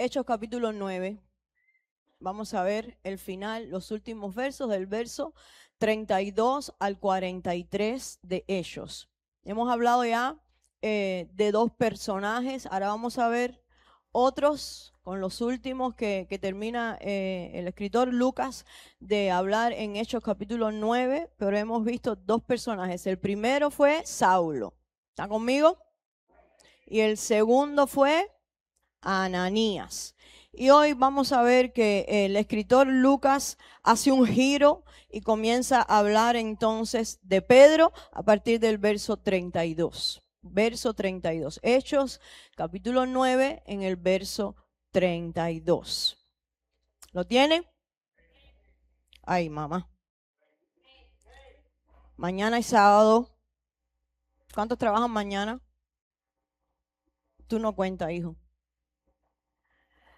Hechos capítulo 9. Vamos a ver el final, los últimos versos del verso 32 al 43 de Hechos. Hemos hablado ya de dos personajes, ahora vamos a ver otros con los últimos que termina el escritor Lucas de hablar en Hechos capítulo 9, pero hemos visto dos personajes. El primero fue Saulo, ¿está conmigo? Y el segundo fue Ananías. Y hoy vamos a ver que el escritor Lucas hace un giro y comienza a hablar entonces de Pedro a partir del verso 32. Verso 32. Hechos capítulo 9 en el verso 32. ¿Lo tiene? Ay, mamá. Mañana es sábado. ¿Cuántos trabajan mañana? Tú no cuentas, hijo.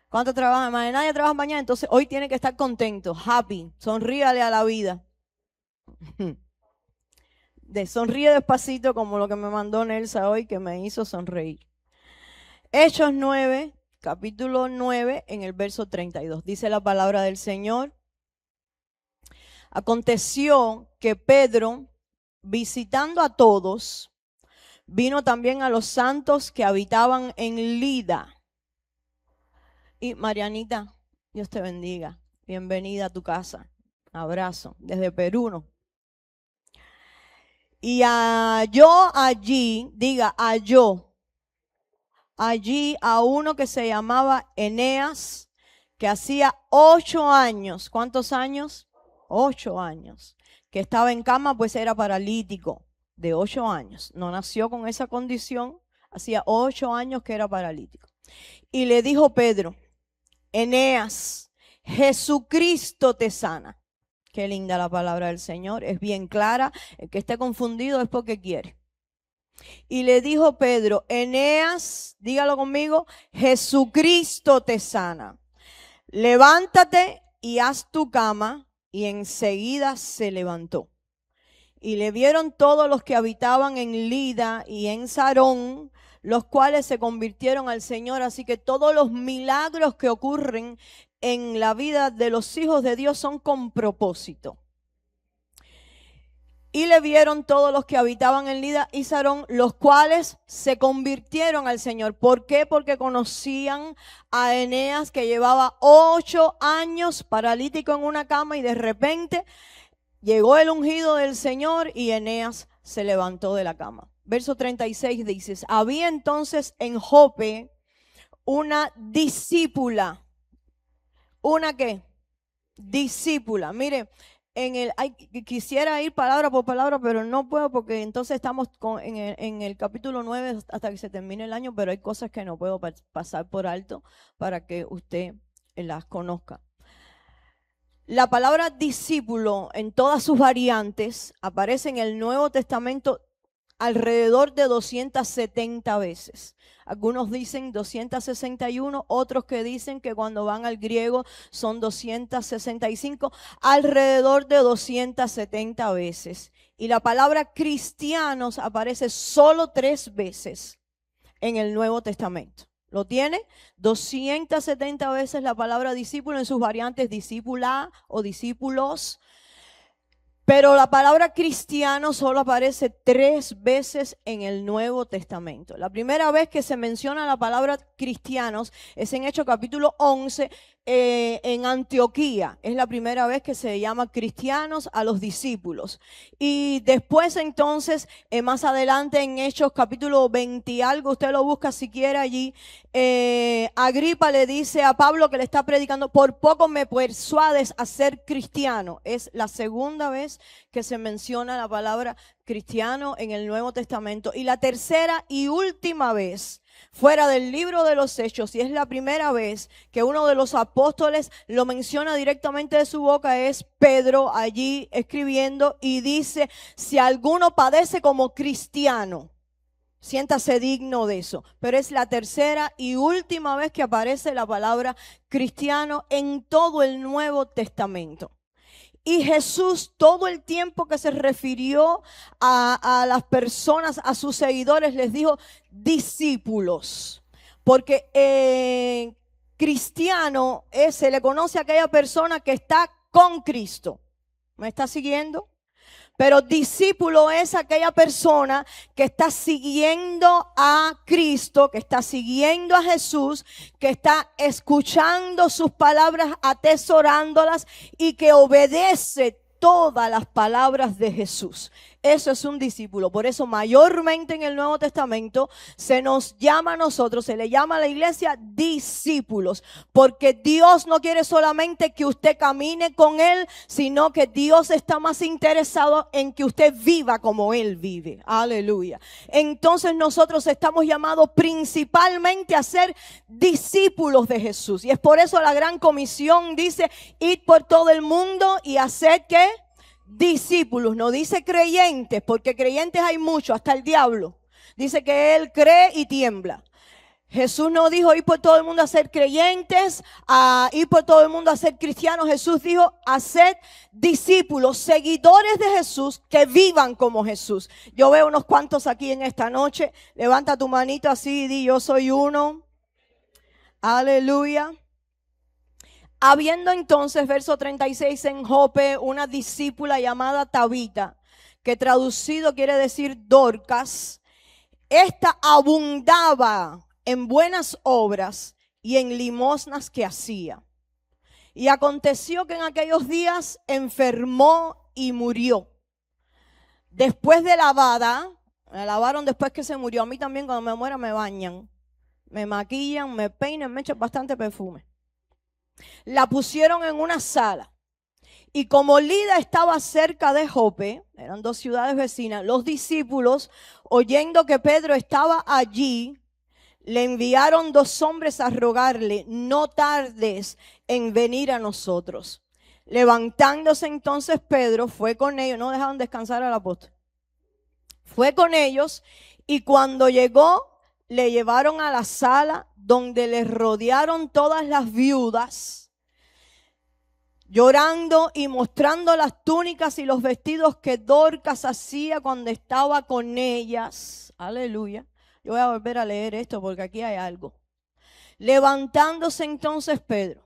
¿Cuántos trabajan mañana? Nadie trabaja mañana, entonces hoy tiene que estar contento, happy, sonríale a la vida. Sonríe despacito como lo que me mandó Nelsa hoy que me hizo sonreír. Hechos 9, capítulo 9, en el verso 32. Dice la palabra del Señor. Aconteció que Pedro, visitando a todos, vino también a los santos que habitaban en Lida. Y Marianita, Dios te bendiga. Bienvenida a tu casa. Abrazo desde Perú, ¿no? Y halló allí, diga, halló allí a uno que se llamaba Eneas, que hacía 8 años. ¿Cuántos años? 8 años. Que estaba en cama, pues era paralítico de 8 años. No nació con esa condición, hacía 8 años que era paralítico. Y le dijo Pedro: Eneas, Jesucristo te sana. Qué linda la palabra del Señor, es bien clara. El que esté confundido es porque quiere. Y le dijo Pedro: Eneas, dígalo conmigo, Jesucristo te sana. Levántate y haz tu cama. Y enseguida se levantó. Y le vieron todos los que habitaban en Lida y en Sarón, los cuales se convirtieron al Señor. Así que todos los milagros que ocurren en la vida de los hijos de Dios son con propósito. Y le vieron todos los que habitaban en Lida y Sarón, los cuales se convirtieron al Señor. ¿Por qué? Porque conocían a Eneas, que llevaba 8 años paralítico en una cama, y de repente llegó el ungido del Señor y Eneas se levantó de la cama. Verso 36 dice: había entonces en Jope una discípula. ¿Una qué? Discípula. Mire, quisiera ir palabra por palabra, pero no puedo, porque entonces estamos en el capítulo 9 hasta que se termine el año, pero hay cosas que no puedo pasar por alto para que usted las conozca. La palabra discípulo en todas sus variantes aparece en el Nuevo Testamento alrededor de 270 veces. Algunos dicen 261, otros que dicen que cuando van al griego son 265, alrededor de 270 veces. Y la palabra cristianos aparece solo 3 veces en el Nuevo Testamento. ¿Lo tiene? 270 veces la palabra discípulo en sus variantes, discípula o discípulos. Pero la palabra cristiano solo aparece 3 veces en el Nuevo Testamento. La primera vez que se menciona la palabra cristianos es en Hechos capítulo 11, en Antioquía. Es la primera vez que se llama cristianos a los discípulos. Y después entonces, más adelante en Hechos capítulo 20 y algo, usted lo busca si quiere allí, Agripa le dice a Pablo, que le está predicando: por poco me persuades a ser cristiano. Es la segunda vez que se menciona la palabra cristiano en el Nuevo Testamento. Y la tercera y última vez, fuera del libro de los Hechos, y es la primera vez que uno de los apóstoles lo menciona directamente de su boca, es Pedro, allí escribiendo, y dice: si alguno padece como cristiano, siéntase digno de eso. Pero es la tercera y última vez que aparece la palabra cristiano en todo el Nuevo Testamento. Y Jesús, todo el tiempo que se refirió a las personas, a sus seguidores, les dijo discípulos. Porque cristiano se le conoce a aquella persona que está con Cristo. ¿Me está siguiendo? Pero discípulo es aquella persona que está siguiendo a Cristo, que está siguiendo a Jesús, que está escuchando sus palabras, atesorándolas y que obedece todas las palabras de Jesús. Eso es un discípulo. Por eso mayormente en el Nuevo Testamento se nos llama a nosotros, se le llama a la iglesia discípulos. Porque Dios no quiere solamente que usted camine con Él, sino que Dios está más interesado en que usted viva como Él vive. Aleluya. Entonces nosotros estamos llamados principalmente a ser discípulos de Jesús. Y es por eso la gran comisión dice, id por todo el mundo y haced ¿qué? Discípulos, no dice creyentes, porque creyentes hay muchos, hasta el diablo. Dice que él cree y tiembla. Jesús no dijo ir por todo el mundo a ser creyentes, a ir por todo el mundo a ser cristianos. Jesús dijo hacer discípulos, seguidores de Jesús que vivan como Jesús. Yo veo unos cuantos aquí en esta noche. Levanta tu manito así y di yo soy uno. Aleluya. Habiendo entonces, verso 36, en Jope, una discípula llamada Tabita, que traducido quiere decir Dorcas, esta abundaba en buenas obras y en limosnas que hacía. Y aconteció que en aquellos días enfermó y murió. Después de lavada, me lavaron después que se murió. A mí también cuando me muera me bañan, me maquillan, me peinan, me echan bastante perfume. La pusieron en una sala y como Lida estaba cerca de Jope, eran dos ciudades vecinas, los discípulos, oyendo que Pedro estaba allí, le enviaron 2 hombres a rogarle, no tardes en venir a nosotros. Levantándose entonces Pedro, fue con ellos, no dejaron descansar al apóstol, fue con ellos y cuando llegó, le llevaron a la sala donde le rodearon todas las viudas, llorando y mostrando las túnicas y los vestidos que Dorcas hacía cuando estaba con ellas. Aleluya. Yo voy a volver a leer esto porque aquí hay algo. Levantándose entonces Pedro,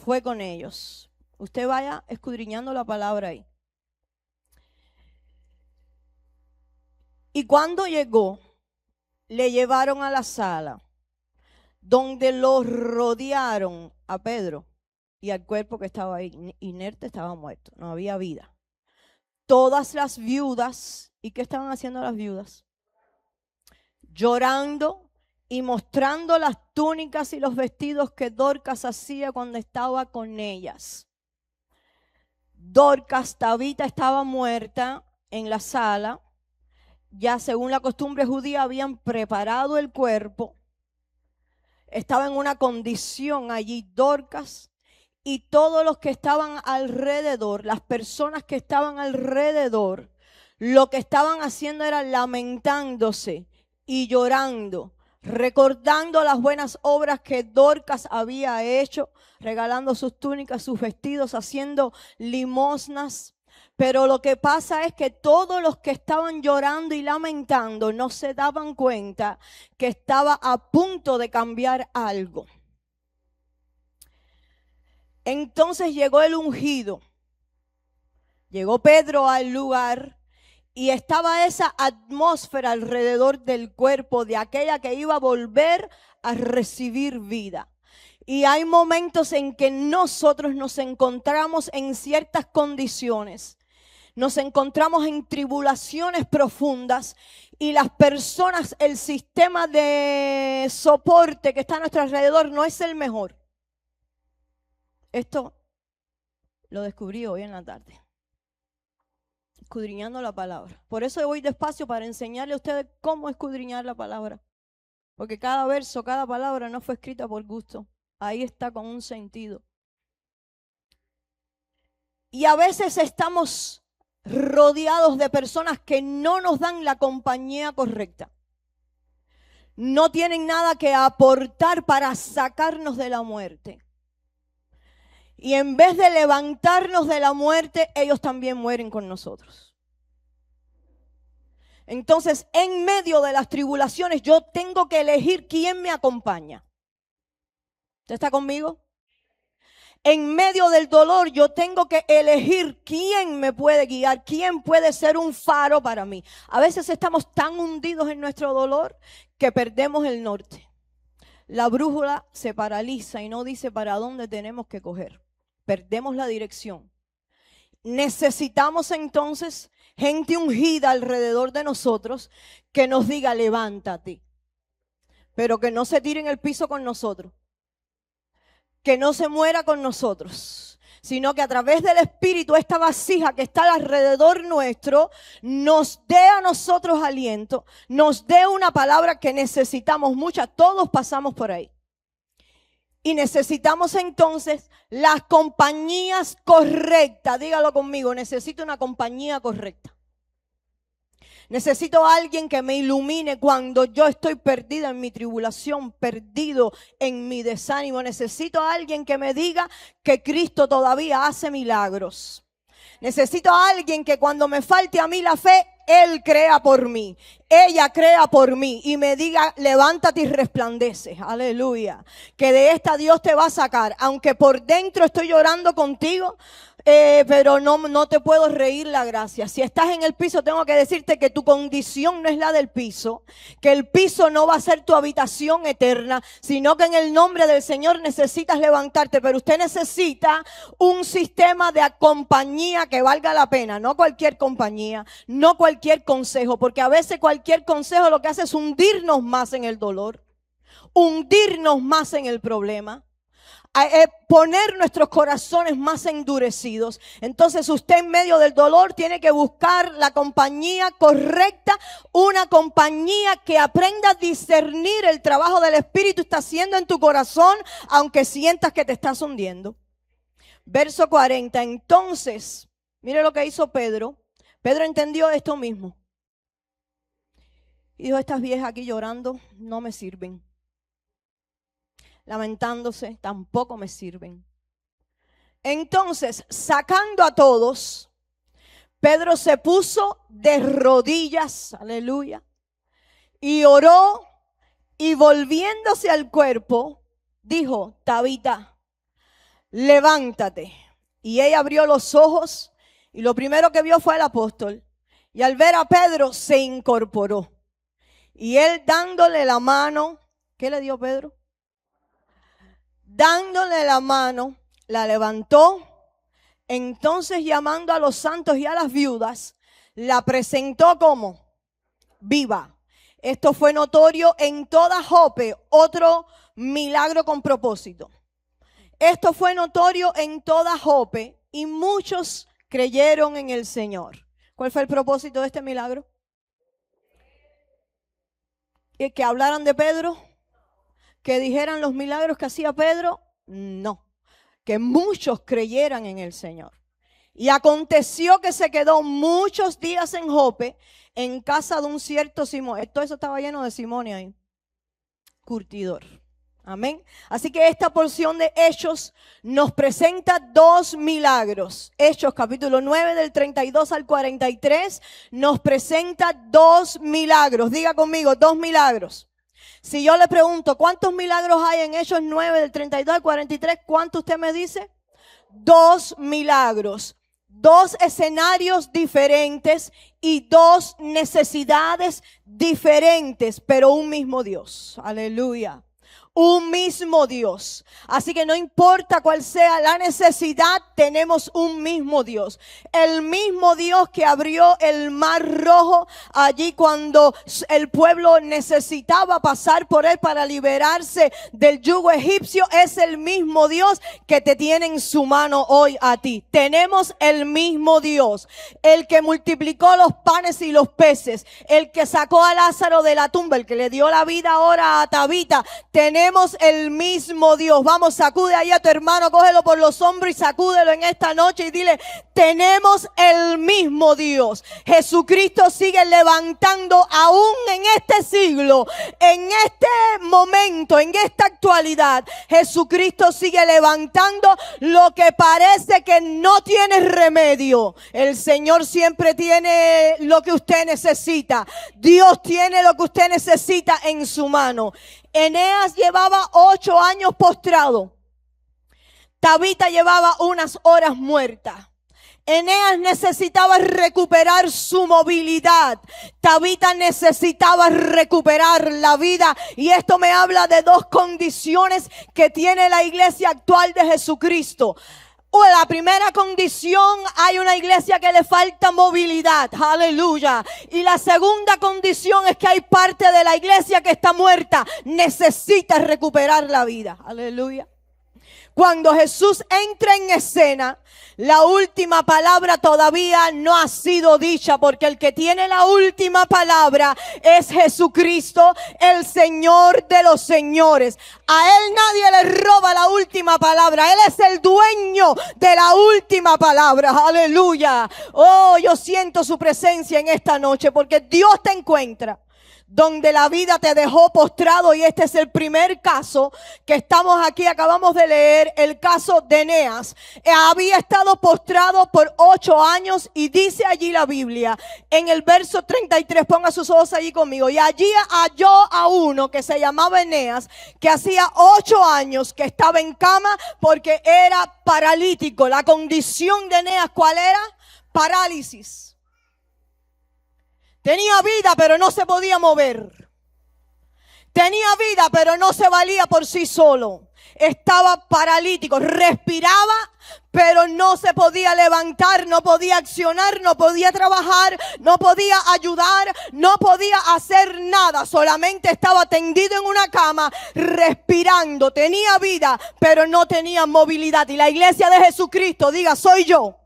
fue con ellos. Usted vaya escudriñando la palabra ahí. Y cuando llegó, le llevaron a la sala donde lo rodearon a Pedro y al cuerpo que estaba ahí, inerte, estaba muerto, no había vida. Todas las viudas, ¿y qué estaban haciendo las viudas? Llorando y mostrando las túnicas y los vestidos que Dorcas hacía cuando estaba con ellas. Dorcas, Tabita, estaba muerta en la sala. Ya según la costumbre judía habían preparado el cuerpo. Estaba en una condición allí Dorcas y todos los que estaban alrededor, las personas que estaban alrededor, lo que estaban haciendo era lamentándose y llorando, recordando las buenas obras que Dorcas había hecho, regalando sus túnicas, sus vestidos, haciendo limosnas. Pero lo que pasa es que todos los que estaban llorando y lamentando no se daban cuenta que estaba a punto de cambiar algo. Entonces llegó el ungido, llegó Pedro al lugar y estaba esa atmósfera alrededor del cuerpo de aquella que iba a volver a recibir vida. Y hay momentos en que nosotros nos encontramos en ciertas condiciones. Nos encontramos en tribulaciones profundas y las personas, el sistema de soporte que está a nuestro alrededor no es el mejor. Esto lo descubrí hoy en la tarde, escudriñando la palabra. Por eso voy despacio para enseñarle a ustedes cómo escudriñar la palabra. Porque cada verso, cada palabra no fue escrita por gusto. Ahí está con un sentido. Y a veces estamos rodeados de personas que no nos dan la compañía correcta. No tienen nada que aportar para sacarnos de la muerte. Y en vez de levantarnos de la muerte, ellos también mueren con nosotros. Entonces, en medio de las tribulaciones, yo tengo que elegir quién me acompaña. ¿Usted está conmigo? En medio del dolor yo tengo que elegir quién me puede guiar, quién puede ser un faro para mí. A veces estamos tan hundidos en nuestro dolor que perdemos el norte. La brújula se paraliza y no dice para dónde tenemos que coger. Perdemos la dirección. Necesitamos entonces gente ungida alrededor de nosotros que nos diga levántate, pero que no se tire en el piso con nosotros, que no se muera con nosotros, sino que a través del Espíritu esta vasija que está alrededor nuestro nos dé a nosotros aliento, nos dé una palabra que necesitamos mucha. Todos pasamos por ahí. Y necesitamos entonces las compañías correctas. Dígalo conmigo, necesito una compañía correcta. Necesito a alguien que me ilumine cuando yo estoy perdida en mi tribulación, perdido en mi desánimo. Necesito a alguien que me diga que Cristo todavía hace milagros. Necesito a alguien que cuando me falte a mí la fe, Él crea por mí, ella crea por mí y me diga levántate y resplandece, aleluya, que de esta Dios te va a sacar, aunque por dentro estoy llorando contigo, pero no te puedo reír la gracia. Si estás en el piso, tengo que decirte que tu condición no es la del piso, que el piso no va a ser tu habitación eterna, sino que en el nombre del Señor necesitas levantarte, pero usted necesita un sistema de compañía que valga la pena, no cualquier compañía, no cualquier consejo, porque a veces cualquier consejo lo que hace es hundirnos más en el dolor, hundirnos más en el problema, poner nuestros corazones más endurecidos. Entonces usted en medio del dolor tiene que buscar la compañía correcta, una compañía que aprenda a discernir el trabajo del Espíritu está haciendo en tu corazón, aunque sientas que te estás hundiendo. Verso 40, entonces, mire lo que hizo Pedro. Pedro entendió esto mismo. Y dijo, estas viejas aquí llorando no me sirven. Lamentándose, tampoco me sirven. Entonces, sacando a todos, Pedro se puso de rodillas, aleluya, y oró, y volviéndose al cuerpo, dijo, Tabita, levántate. Y ella abrió los ojos, y lo primero que vio fue al apóstol. Y al ver a Pedro, se incorporó. Y él dándole la mano, ¿qué le dio Pedro? Dándole la mano, la levantó. Entonces llamando a los santos y a las viudas, la presentó como viva. Esto fue notorio en toda Jope, otro milagro con propósito. Esto fue notorio en toda Jope y muchos creyeron en el Señor. ¿Cuál fue el propósito de este milagro? ¿Que hablaran de Pedro? ¿Que dijeran los milagros que hacía Pedro? No, que muchos creyeran en el Señor. Y aconteció que se quedó muchos días en Jope, en casa de un cierto Simón. Todo eso estaba lleno de Simón ahí, curtidor. Amén. Así que esta porción de Hechos nos presenta dos milagros. Hechos capítulo 9 del 32 al 43 nos presenta dos milagros. Diga conmigo, dos milagros. Si yo le pregunto, ¿cuántos milagros hay en Hechos 9 del 32 al 43? ¿Cuánto usted me dice? Dos milagros, dos escenarios diferentes y dos necesidades diferentes, pero un mismo Dios. Aleluya. Un mismo Dios. Así que no importa cuál sea la necesidad, tenemos un mismo Dios. El mismo Dios que abrió el mar rojo allí cuando el pueblo necesitaba pasar por él para liberarse del yugo egipcio, es el mismo Dios que te tiene en su mano hoy a ti. Tenemos el mismo Dios, el que multiplicó los panes y los peces, el que sacó a Lázaro de la tumba, el que le dio la vida ahora a Tabita. Tenemos el mismo Dios. Vamos, sacude ahí a tu hermano, cógelo por los hombros y sacúdelo en esta noche y dile, tenemos el mismo Dios. Jesucristo sigue levantando aún en este siglo, en este momento, en esta actualidad. Jesucristo sigue levantando lo que parece que no tiene remedio. El Señor siempre tiene lo que usted necesita. Dios tiene lo que usted necesita en su mano. Eneas llevaba 8 años postrado. Tabita llevaba unas horas muerta. Eneas necesitaba recuperar su movilidad. Tabita necesitaba recuperar la vida. Y esto me habla de 2 condiciones que tiene la iglesia actual de Jesucristo. La primera condición, hay una iglesia que le falta movilidad, aleluya. Y la segunda condición es que hay parte de la iglesia que está muerta, necesita recuperar la vida, aleluya. Cuando Jesús entra en escena, la última palabra todavía no ha sido dicha, porque el que tiene la última palabra es Jesucristo, el Señor de los señores. A Él nadie le roba la última palabra. Él es el dueño de la última palabra. Aleluya. Oh, yo siento su presencia en esta noche, porque Dios te encuentra donde la vida te dejó postrado, y este es el primer caso que estamos aquí, acabamos de leer el caso de Eneas. Había estado postrado por 8 años y dice allí la Biblia, en el verso 33, ponga sus ojos allí conmigo, y allí halló a uno que se llamaba Eneas, que hacía 8 años que estaba en cama porque era paralítico. La condición de Eneas, ¿cuál era? Parálisis. Tenía vida, pero no se podía mover. Tenía vida, pero no se valía por sí solo. Estaba paralítico, respiraba, pero no se podía levantar, no podía accionar, no podía trabajar, no podía ayudar, no podía hacer nada. Solamente estaba tendido en una cama, respirando. Tenía vida, pero no tenía movilidad. Y la iglesia de Jesucristo, diga, soy yo.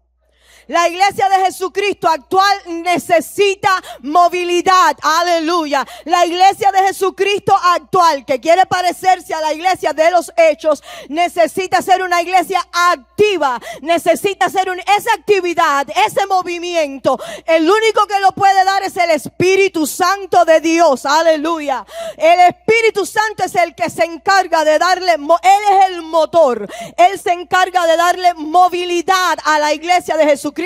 La iglesia de Jesucristo actual necesita movilidad. Aleluya. La iglesia de Jesucristo actual, que quiere parecerse a la iglesia de los hechos, necesita ser una iglesia activa. Necesita ser esa actividad, ese movimiento. El único que lo puede dar es el Espíritu Santo de Dios. Aleluya. El Espíritu Santo es el que se encarga de darle, Él es el motor. Él se encarga de darle movilidad a la iglesia de Jesucristo.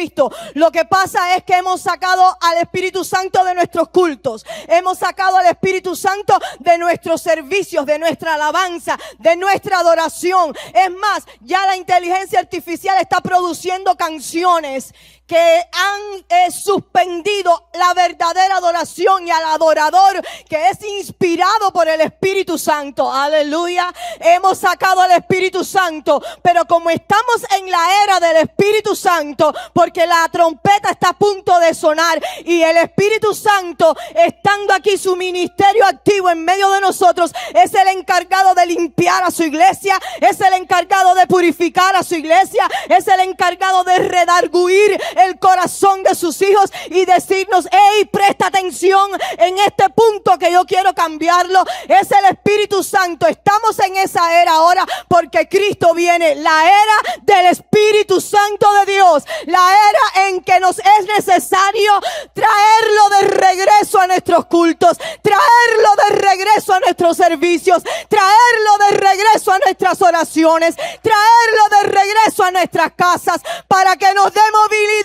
Lo que pasa es que hemos sacado al Espíritu Santo de nuestros cultos, hemos sacado al Espíritu Santo de nuestros servicios, de nuestra alabanza, de nuestra adoración. Es más, ya la inteligencia artificial está produciendo canciones que han suspendido la verdadera adoración y al adorador que es inspirado por el Espíritu Santo. Aleluya. Hemos sacado al Espíritu Santo, pero como estamos en la era del Espíritu Santo, porque la trompeta está a punto de sonar y el Espíritu Santo, estando aquí su ministerio activo en medio de nosotros, es el encargado de limpiar a su iglesia, es el encargado de purificar a su iglesia, es el encargado de redarguir el corazón de sus hijos y decirnos, hey, presta atención en este punto que yo quiero cambiarlo. Es el Espíritu Santo. Estamos en esa era ahora porque Cristo viene, la era del Espíritu Santo de Dios, la era en que nos es necesario traerlo de regreso a nuestros cultos, traerlo de regreso a nuestros servicios, traerlo de regreso a nuestras oraciones, traerlo de regreso a nuestras casas, para que nos dé movilidad,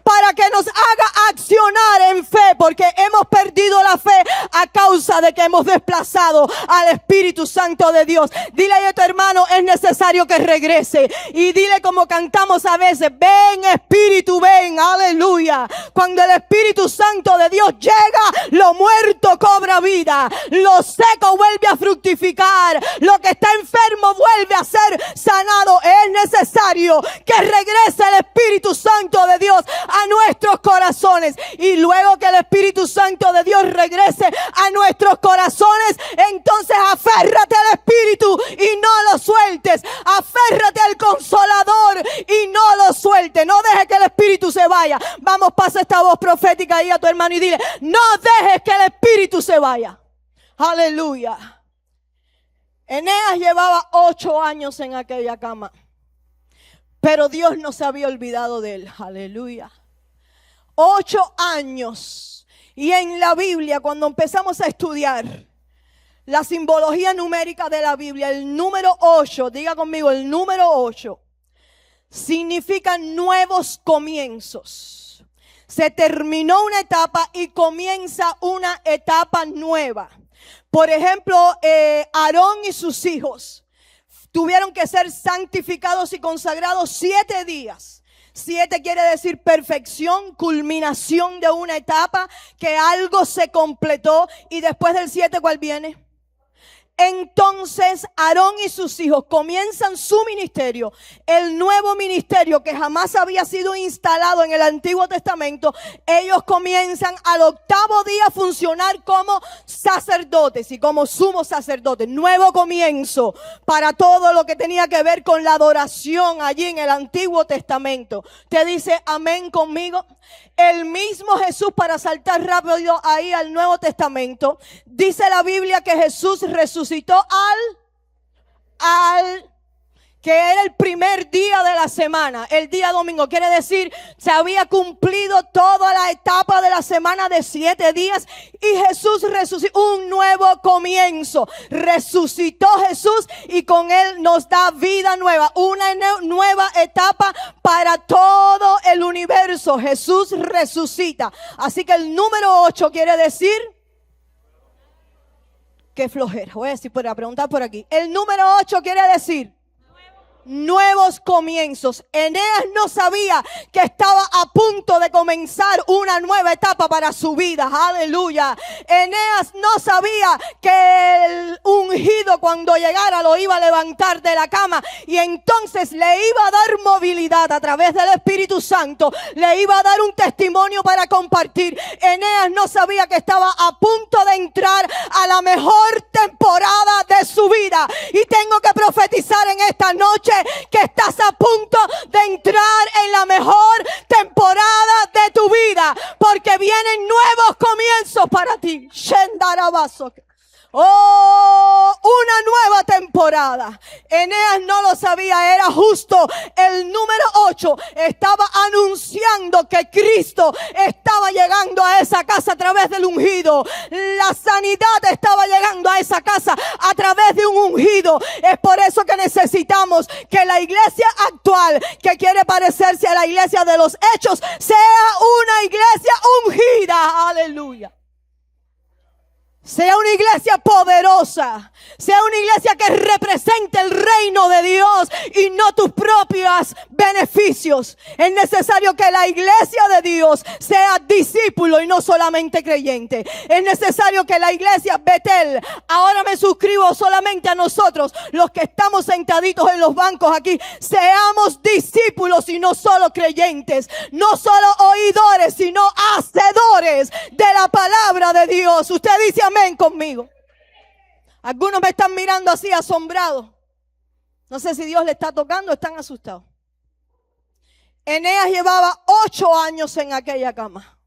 para que nos haga accionar en fe, porque hemos perdido la fe a causa de que hemos desplazado al Espíritu Santo de Dios. Dile a tu hermano, es necesario que regrese, y dile como cantamos a veces, ven Espíritu, ven, aleluya. Cuando el Espíritu Santo de Dios llega, lo muerto cobra vida, lo seco vuelve a fructificar, lo que está enfermo vuelve a ser sanado. Es necesario que regrese el Espíritu Santo de Dios a nuestros corazones, y luego que el Espíritu Santo de Dios regrese a nuestros corazones, entonces aférrate al Espíritu y no lo sueltes, aférrate al Consolador y no lo sueltes, no dejes que el Espíritu se vaya. Vamos, pasa esta voz profética ahí a tu hermano y dile, no dejes que el Espíritu se vaya. Aleluya. Eneas llevaba 8 años en aquella cama, pero Dios no se había olvidado de él. Aleluya. 8 años. Y en la Biblia, cuando empezamos a estudiar la simbología numérica de la Biblia, el número 8, diga conmigo, el número 8 significa nuevos comienzos. Se terminó una etapa y comienza una etapa nueva. Por ejemplo, Aarón y sus hijos tuvieron que ser santificados y consagrados 7 días. 7 quiere decir perfección, culminación de una etapa, que algo se completó. Y después del 7, ¿cuál viene? Entonces Aarón y sus hijos comienzan su ministerio, el nuevo ministerio que jamás había sido instalado en el Antiguo Testamento. Ellos comienzan al 8º día a funcionar como sacerdotes y como sumos sacerdotes. Nuevo comienzo para todo lo que tenía que ver con la adoración allí en el Antiguo Testamento. ¿Te dice amén conmigo? El mismo Jesús, para saltar rápido ahí al Nuevo Testamento, dice la Biblia que Jesús resucitó que era el primer día de la semana, el día domingo. Quiere decir, se había cumplido toda la etapa de la semana de 7 días y Jesús resucitó, un nuevo comienzo. Resucitó Jesús y con él nos da vida nueva, una nueva etapa para todo el universo. Jesús resucita. Así que el número 8 quiere decir, qué flojera, voy a decir, para preguntar por aquí. El número 8 quiere decir nuevos comienzos. Eneas no sabía que estaba a punto de comenzar una nueva etapa para su vida. Aleluya. Eneas no sabía que el ungido cuando llegara lo iba a levantar de la cama y entonces le iba a dar movilidad a través del Espíritu Santo. Le iba a dar un testimonio para compartir. Eneas no sabía que estaba a punto de entrar a la mejor temporada de su vida. Y tengo que profetizar en esta noche que estás a punto de entrar en la mejor temporada de tu vida, porque vienen nuevos comienzos para ti. Oh, una nueva temporada. Eneas no lo sabía, era justo el número 8. Estaba anunciando que Cristo estaba llegando a esa casa a través del ungido. La sanidad estaba llegando a esa casa a través de un ungido. Es por eso que necesitamos que la iglesia actual, que quiere parecerse a la iglesia de los hechos, sea una iglesia ungida. Aleluya. Sea una iglesia poderosa, sea una iglesia que represente el reino de Dios y no tus propios beneficios. Es necesario que la iglesia de Dios sea discípulo y no solamente creyente. Es necesario que la iglesia Betel, ahora me suscribo solamente a nosotros, los que estamos sentaditos en los bancos aquí, seamos discípulos y no solo creyentes, no solo oidores, sino hacedores de la palabra de Dios. Usted dice amén conmigo. Algunos me están mirando así asombrados. No sé si Dios le está tocando o están asustados. Eneas llevaba 8 años en aquella cama.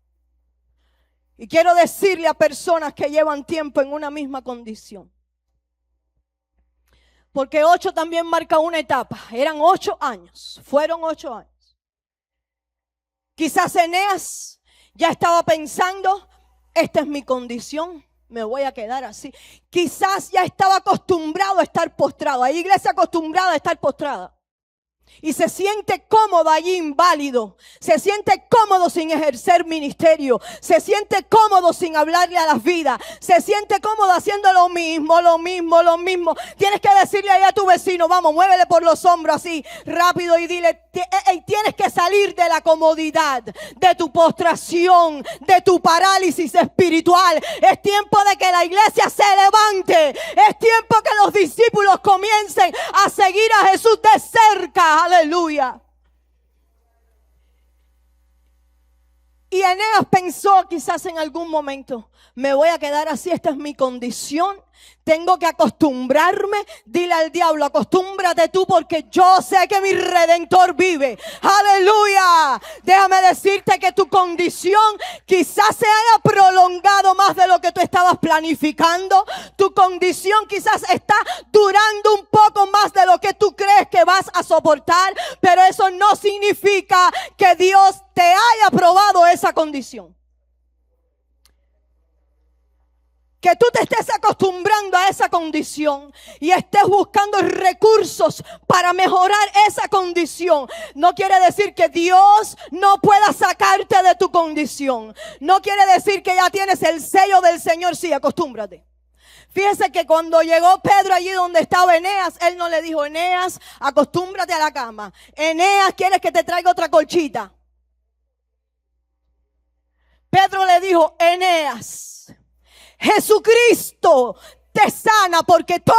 Y quiero decirle a personas que llevan tiempo en una misma condición, porque 8 también marca una etapa. Eran 8 años, fueron 8 años. Quizás Eneas ya estaba pensando, esta es mi condición, me voy a quedar así. Quizás ya estaba acostumbrado a estar postrado. Hay iglesia acostumbrada a estar postrada. Y se siente cómodo allí inválido. Se siente cómodo sin ejercer ministerio. Se siente cómodo sin hablarle a las vidas. Se siente cómodo haciendo lo mismo. Tienes que decirle ahí a tu vecino, vamos, muévele por los hombros así, rápido y dile, tienes que salir de la comodidad, de tu postración, de tu parálisis espiritual. Es tiempo de que la iglesia se levante. Es tiempo que los discípulos comiencen a seguir a Jesús de cerca. Aleluya. Y Eneas pensó quizás en algún momento, me voy a quedar así, esta es mi condición. Tengo que acostumbrarme. Dile al diablo, acostúmbrate tú, porque yo sé que mi Redentor vive. Aleluya. Déjame decirte que tu condición quizás se haya prolongado más de lo que tú estabas planificando. Tu condición quizás está durando un poco más de lo que tú crees que vas a soportar. Pero eso no significa que Dios te haya probado esa condición. Que tú te estés acostumbrando a esa condición y estés buscando recursos para mejorar esa condición, no quiere decir que Dios no pueda sacarte de tu condición. No quiere decir que ya tienes el sello del Señor. Sí, acostúmbrate. Fíjese que cuando llegó Pedro allí donde estaba Eneas, él no le dijo: Eneas, acostúmbrate a la cama. Eneas, ¿quieres que te traiga otra colchita? Pedro le dijo: Eneas, Jesucristo te sana, porque todo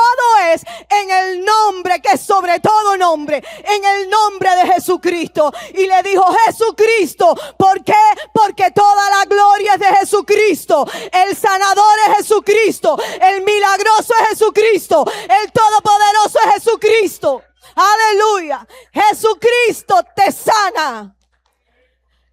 es en el nombre que es sobre todo nombre, en el nombre de Jesucristo. Y le dijo: Jesucristo. ¿Por qué? Porque toda la gloria es de Jesucristo. El sanador es Jesucristo. El milagroso es Jesucristo. El todopoderoso es Jesucristo. Aleluya. Jesucristo te sana.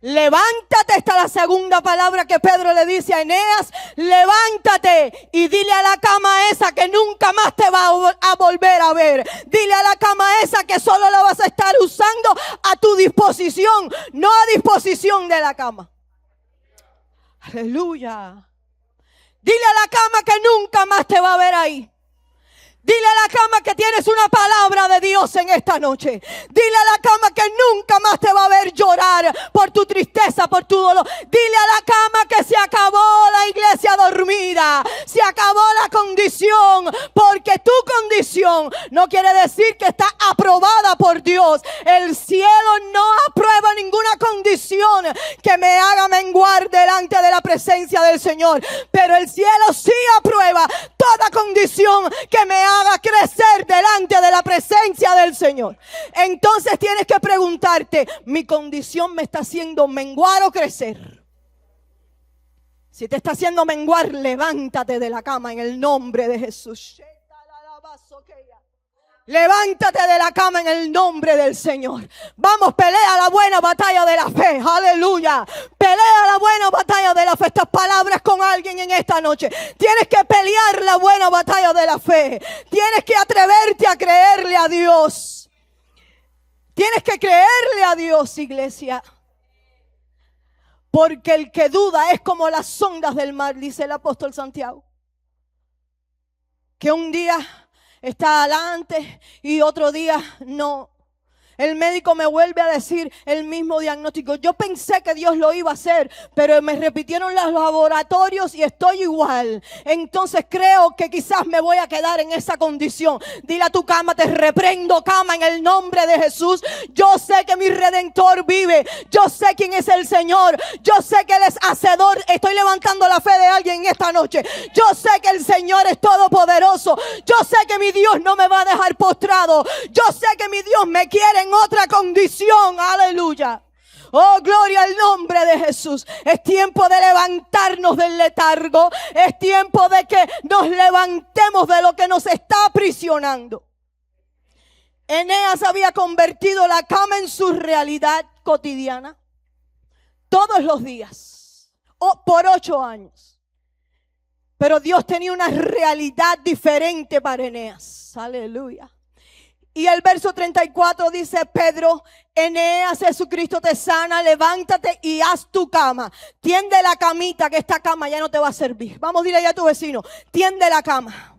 Levántate, esta es la segunda palabra que Pedro le dice a Eneas: levántate y dile a la cama esa que nunca más te va a volver a ver. Dile a la cama esa que solo la vas a estar usando a tu disposición, no a disposición de la cama. Aleluya. Dile a la cama que nunca más te va a ver ahí. Dile a la cama que tienes una palabra de Dios en esta noche. Dile a la cama que nunca más te va a ver llorar por tu tristeza, por tu dolor. Dile a la cama que se acabó la iglesia dormida. Se acabó la condición. Porque tu condición no quiere decir que está aprobada por Dios. El cielo no aprueba ninguna condición que me haga menguar delante de la presencia del Señor. Pero el cielo sí aprueba toda condición que me haga crecer delante de la presencia del Señor. Entonces tienes que preguntarte: ¿mi condición me está haciendo menguar o crecer? Si te está haciendo menguar, levántate de la cama en el nombre de Jesús. Levántate de la cama en el nombre del Señor. Vamos, pelea la buena batalla de la fe. Aleluya. Pelea la buena batalla de la fe. Estas palabras con alguien en esta noche. Tienes que pelear la buena batalla de la fe. Tienes que atreverte a creerle a Dios. Tienes que creerle a Dios, iglesia. Porque el que duda es como las ondas del mar, dice el apóstol Santiago. Que un día está adelante y otro día no. El médico me vuelve a decir el mismo diagnóstico. Yo pensé que Dios lo iba a hacer, pero me repitieron los laboratorios y estoy igual. Entonces creo que quizás me voy a quedar en esa condición. Dile a tu cama: te reprendo, cama, en el nombre de Jesús. Yo sé que mi Redentor vive. Yo sé quién es el Señor. Yo sé que Él es hacedor. Estoy levantando la fe de alguien esta noche. Yo sé que el Señor es todopoderoso. Yo sé que mi Dios no me va a dejar postrado. Yo sé que mi Dios me quiere en otra condición. Aleluya. Oh, gloria al nombre de Jesús. Es tiempo de levantarnos del letargo. Es tiempo de que nos levantemos de lo que nos está aprisionando. Eneas había convertido la cama en su realidad cotidiana todos los días, por 8 años. Pero Dios tenía una realidad diferente para Eneas. Aleluya. Y el verso 34 dice: Pedro, Eneas, Jesucristo te sana, levántate y haz tu cama. Tiende la camita, que esta cama ya no te va a servir. Vamos, dile ya a tu vecino: tiende la cama,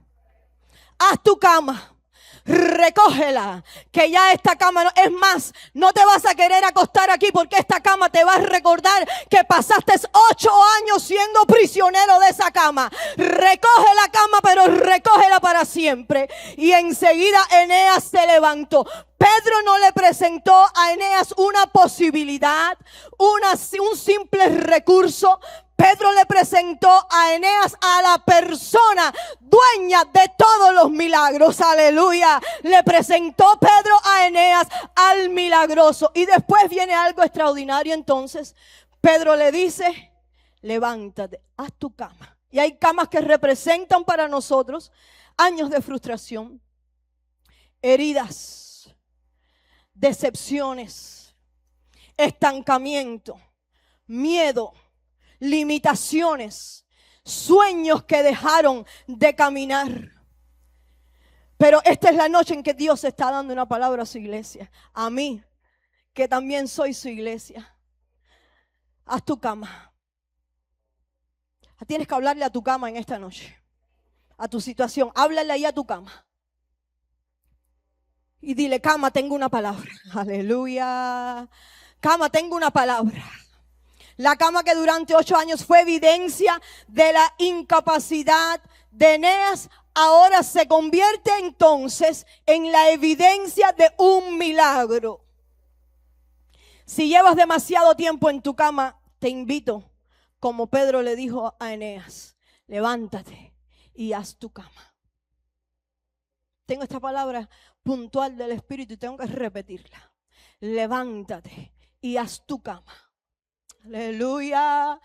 haz tu cama, recógela, que ya esta cama no, es más, no te vas a querer acostar aquí, porque esta cama te va a recordar que pasaste 8 años siendo prisionero de esa cama. Recoge la cama, pero recógela para siempre. Y enseguida Eneas se levantó. Pedro no le presentó a Eneas una posibilidad, un simple recurso. Pedro le presentó a Eneas a la persona dueña de todos los milagros. Aleluya. Le presentó Pedro a Eneas al milagroso. Y después viene algo extraordinario. Entonces Pedro le dice: levántate, haz tu cama. Y hay camas que representan para nosotros años de frustración, heridas, decepciones, estancamiento, miedo, limitaciones, sueños que dejaron de caminar. Pero esta es la noche en que Dios está dando una palabra a su iglesia, a mí, que también soy su iglesia. Haz tu cama. Tienes que hablarle a tu cama en esta noche, a tu situación. Háblale ahí a tu cama y dile: cama, tengo una palabra. Aleluya. Cama, tengo una palabra. La cama que durante 8 años fue evidencia de la incapacidad de Eneas ahora se convierte entonces en la evidencia de un milagro. Si llevas demasiado tiempo en tu cama, te invito, como Pedro le dijo a Eneas, levántate y haz tu cama. Tengo esta palabra puntual del Espíritu y tengo que repetirla. Levántate y haz tu cama. Aleluya.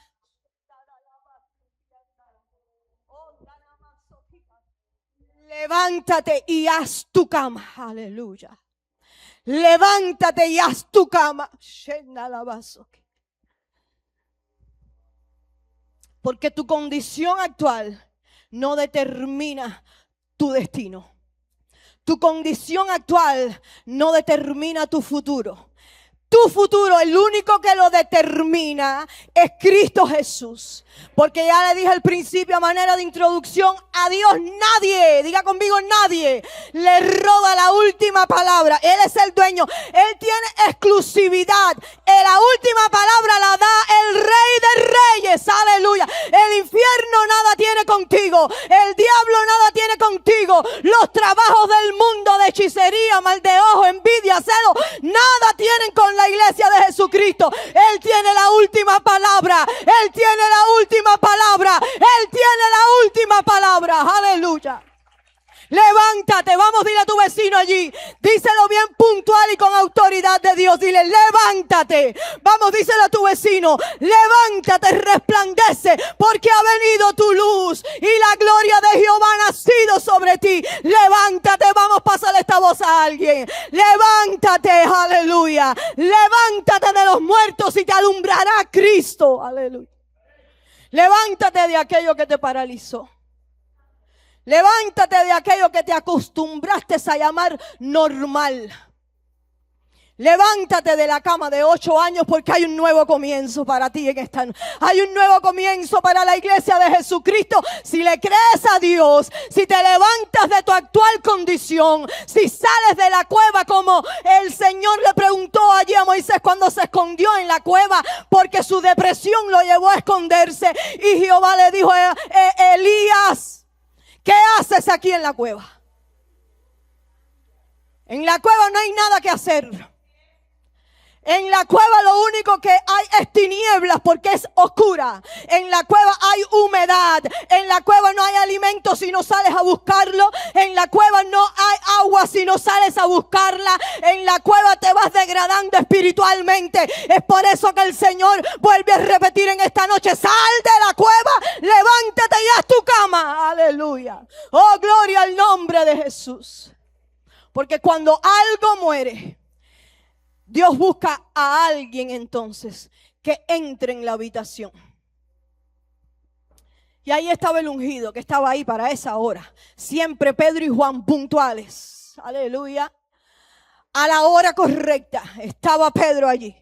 Levántate y haz tu cama. Aleluya. Levántate y haz tu cama. Porque tu condición actual no determina tu destino. Tu condición actual no determina tu futuro. Tu futuro, el único que lo determina es Cristo Jesús. Porque ya le dije al principio a manera de introducción, a Dios nadie, diga conmigo nadie, le roba la última palabra. Él es el dueño, Él tiene exclusividad. La última palabra la da el Rey de Reyes, aleluya. El infierno nada tiene contigo, el diablo nada tiene contigo. Los trabajos del mundo de hechicería, mal de ojo, envidia, celo, nada tienen con la iglesia de Jesucristo. Él tiene la última palabra. Él tiene la última palabra. Él tiene la última palabra. Aleluya. Levántate, vamos, dile a tu vecino allí. Díselo bien puntual y con autoridad de Dios. Dile, levántate. Vamos, díselo a tu vecino. Levántate, resplandece, porque ha venido tu luz y la gloria de Jehová ha nacido sobre ti. Levántate, vamos, pásale esta voz a alguien. Levántate, aleluya. Levántate de los muertos y te alumbrará Cristo. Aleluya. Levántate de aquello que te paralizó. Levántate de aquello que te acostumbraste a llamar normal. Levántate de la cama de 8 años porque hay un nuevo comienzo para ti en esta noche. Hay un nuevo comienzo para la iglesia de Jesucristo. Si le crees a Dios, si te levantas de tu actual condición, si sales de la cueva como el Señor le preguntó allí a Moisés cuando se escondió en la cueva porque su depresión lo llevó a esconderse. Y Jehová le dijo a Elías, ¿qué haces aquí en la cueva? En la cueva no hay nada que hacer. En la cueva lo único que hay es tinieblas porque es oscura. En la cueva hay humedad. En la cueva no hay alimento si no sales a buscarlo. En la cueva no hay agua si no sales a buscarla. En la cueva te vas degradando espiritualmente. Es por eso que el Señor vuelve a repetir en esta noche: sal de la cueva, levántate y haz tu cama. Aleluya. Oh, gloria al nombre de Jesús. Porque cuando algo muere, Dios busca a alguien entonces que entre en la habitación. Y ahí estaba el ungido que estaba ahí para esa hora. Siempre Pedro y Juan puntuales. Aleluya. A la hora correcta estaba Pedro allí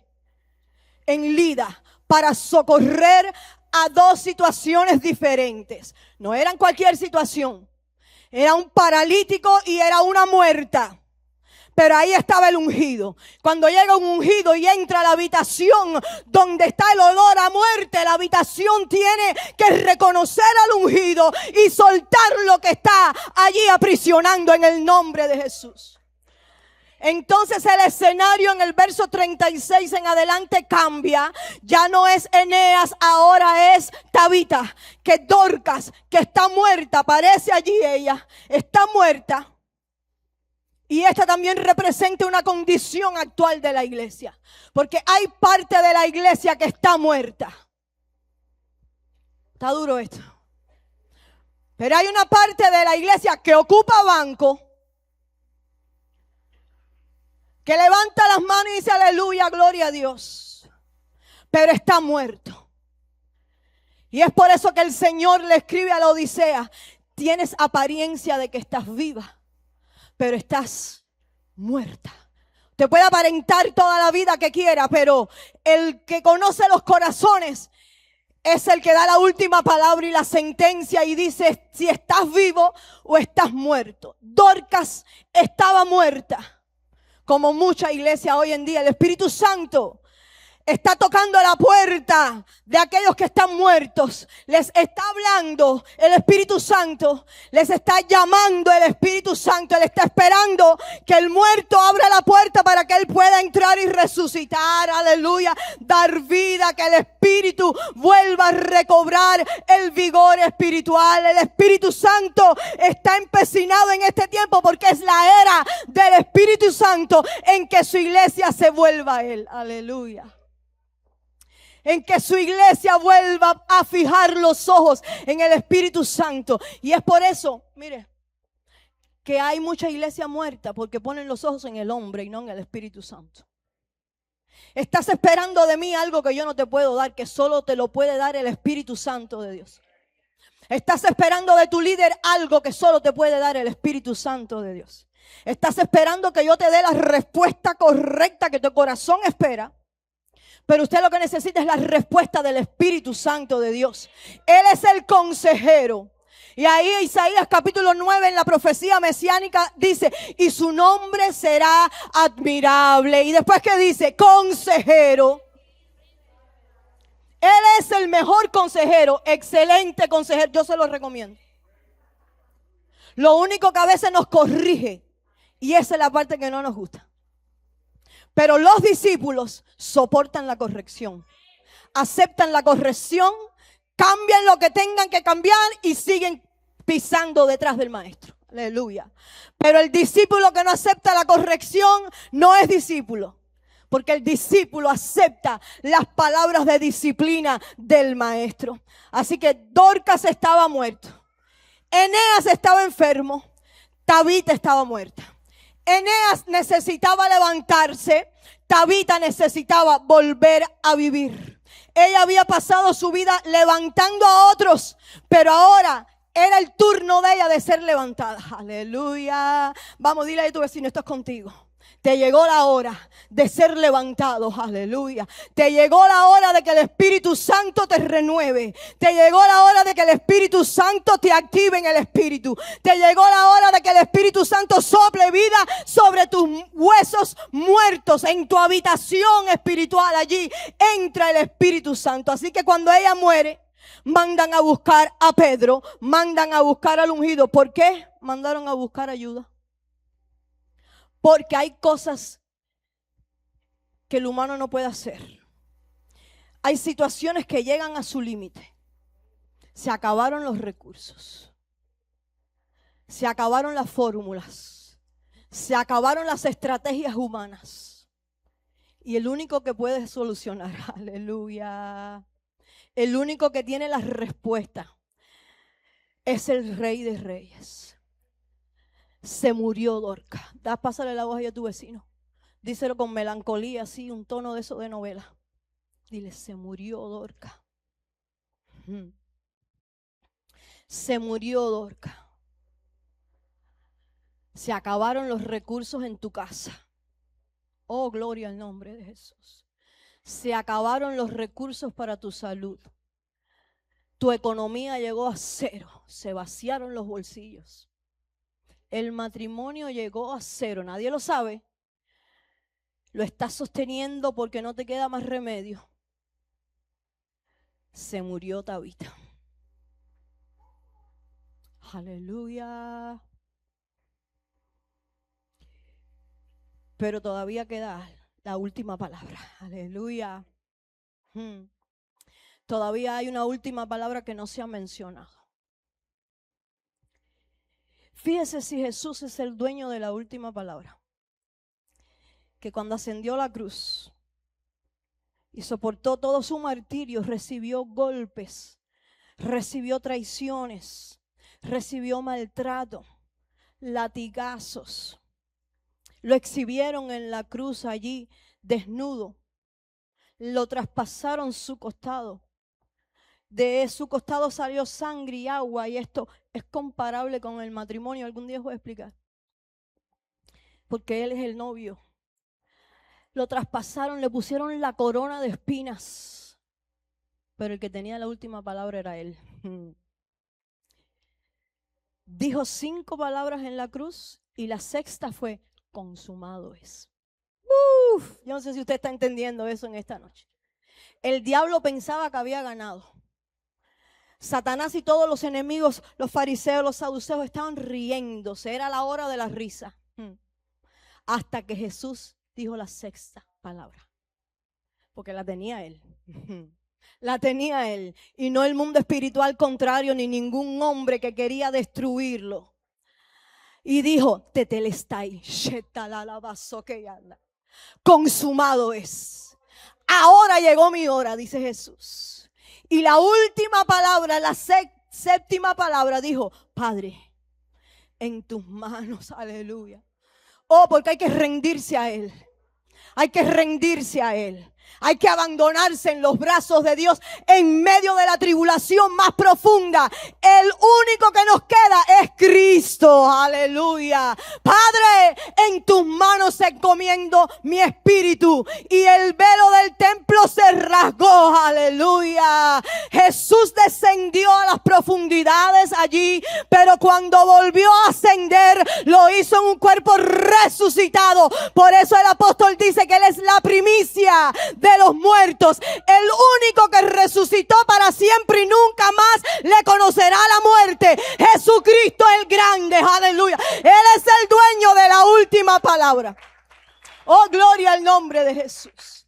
en Lida para socorrer a 2 situaciones diferentes. No eran cualquier situación. Era un paralítico y era una muerta. Pero ahí estaba el ungido. Cuando llega un ungido y entra a la habitación donde está el olor a muerte, la habitación tiene que reconocer al ungido y soltar lo que está allí aprisionando en el nombre de Jesús. Entonces el escenario en el verso 36 en adelante cambia. Ya no es Eneas, ahora es Tabita, que Dorcas, que está muerta, aparece allí ella, está muerta. Y esta también representa una condición actual de la iglesia. Porque hay parte de la iglesia que está muerta. Está duro esto. Pero hay una parte de la iglesia que ocupa banco, que levanta las manos y dice aleluya, gloria a Dios. Pero está muerto. Y es por eso que el Señor le escribe a la Odisea: tienes apariencia de que estás viva, pero estás muerta. Te puede aparentar toda la vida que quiera, pero el que conoce los corazones es el que da la última palabra y la sentencia y dice si estás vivo o estás muerto. Dorcas estaba muerta, como mucha iglesia hoy en día. El Espíritu Santo está tocando la puerta de aquellos que están muertos. Les está hablando el Espíritu Santo. Les está llamando el Espíritu Santo. Él está esperando que el muerto abra la puerta para que él pueda entrar y resucitar. Aleluya. Dar vida, que el Espíritu vuelva a recobrar el vigor espiritual. El Espíritu Santo está empecinado en este tiempo porque es la era del Espíritu Santo en que su iglesia se vuelva a él. Aleluya. En que su iglesia vuelva a fijar los ojos en el Espíritu Santo. Y es por eso, mire, que hay mucha iglesia muerta, porque ponen los ojos en el hombre y no en el Espíritu Santo. Estás esperando de mí algo que yo no te puedo dar, que solo te lo puede dar el Espíritu Santo de Dios. Estás esperando de tu líder algo que solo te puede dar el Espíritu Santo de Dios. Estás esperando que yo te dé la respuesta correcta que tu corazón espera. Pero usted lo que necesita es la respuesta del Espíritu Santo de Dios. Él es el consejero. Y ahí Isaías capítulo 9 en la profecía mesiánica dice, y su nombre será admirable. Y después que dice, consejero. Él es el mejor consejero, excelente consejero. Yo se lo recomiendo. Lo único que a veces nos corrige, y esa es la parte que no nos gusta. Pero los discípulos soportan la corrección, aceptan la corrección, cambian lo que tengan que cambiar y siguen pisando detrás del maestro. Aleluya. Pero el discípulo que no acepta la corrección no es discípulo, porque el discípulo acepta las palabras de disciplina del maestro. Así que Dorcas estaba muerto, Eneas estaba enfermo, Tabita estaba muerta. Eneas necesitaba levantarse, Tabita necesitaba volver a vivir. Ella había pasado su vida levantando a otros, pero ahora era el turno de ella de ser levantada. Aleluya. Vamos, dile a tu vecino, esto es contigo. Te llegó la hora de ser levantado, aleluya. Te llegó la hora de que el Espíritu Santo te renueve. Te llegó la hora de que el Espíritu Santo te active en el Espíritu. Te llegó la hora de que el Espíritu Santo sople vida sobre tus huesos muertos. En tu habitación espiritual allí entra el Espíritu Santo. Así que cuando ella muere, mandan a buscar a Pedro, mandan a buscar al ungido. ¿Por qué? Mandaron a buscar ayuda. Porque hay cosas que el humano no puede hacer. Hay situaciones que llegan a su límite. Se acabaron los recursos. Se acabaron las fórmulas. Se acabaron las estrategias humanas. Y el único que puede solucionar, aleluya, el único que tiene la respuesta es el Rey de Reyes. Se murió Dorcas. Pásale la voz a tu vecino. Díselo con melancolía, así, un tono de eso de novela. Dile, se murió Dorcas. Se murió Dorcas. Se acabaron los recursos en tu casa. Oh, gloria al nombre de Jesús. Se acabaron los recursos para tu salud. Tu economía llegó a cero. Se vaciaron los bolsillos. El matrimonio llegó a cero, nadie lo sabe. Lo estás sosteniendo porque no te queda más remedio. Se murió Tabita. Aleluya. Pero todavía queda la última palabra. Aleluya. Todavía hay una última palabra que no se ha mencionado. Fíjese si Jesús es el dueño de la última palabra. Que cuando ascendió a la cruz y soportó todo su martirio, recibió golpes, recibió traiciones, recibió maltrato, latigazos. Lo exhibieron en la cruz allí desnudo. Lo traspasaron su costado. De su costado salió sangre y agua, y esto es comparable con el matrimonio. Algún día os voy a explicar. Porque él es el novio. Lo traspasaron, le pusieron la corona de espinas. Pero el que tenía la última palabra era él. Dijo 5 palabras en la cruz y la sexta fue: consumado es. Yo no sé si usted está entendiendo eso en esta noche. El diablo pensaba que había ganado. Satanás y todos los enemigos, los fariseos, los saduceos, estaban riéndose. Era la hora de la risa. Hasta que Jesús dijo la sexta palabra. Porque la tenía él. La tenía él. Y no el mundo espiritual contrario, ni ningún hombre que quería destruirlo. Y dijo, tetelestai, consumado es. Ahora llegó mi hora, dice Jesús. Y la última palabra, la séptima palabra, dijo, Padre, en tus manos, aleluya. Oh, porque hay que rendirse a Él. Hay que rendirse a Él. Hay que abandonarse en los brazos de Dios en medio de la tribulación más profunda. El único que nos queda es Cristo. Aleluya. Padre, en tus manos encomiendo mi espíritu. Y el velo del templo se rasgó. Aleluya. Jesús descendió a las profundidades allí. Pero cuando volvió a ascender, lo hizo en un cuerpo resucitado. Por eso el apóstol dice que Él es la primicia de los muertos, el único que resucitó para siempre y nunca más le conocerá la muerte. Jesucristo el grande, aleluya. Él es el dueño de la última palabra. Oh, gloria al nombre de Jesús.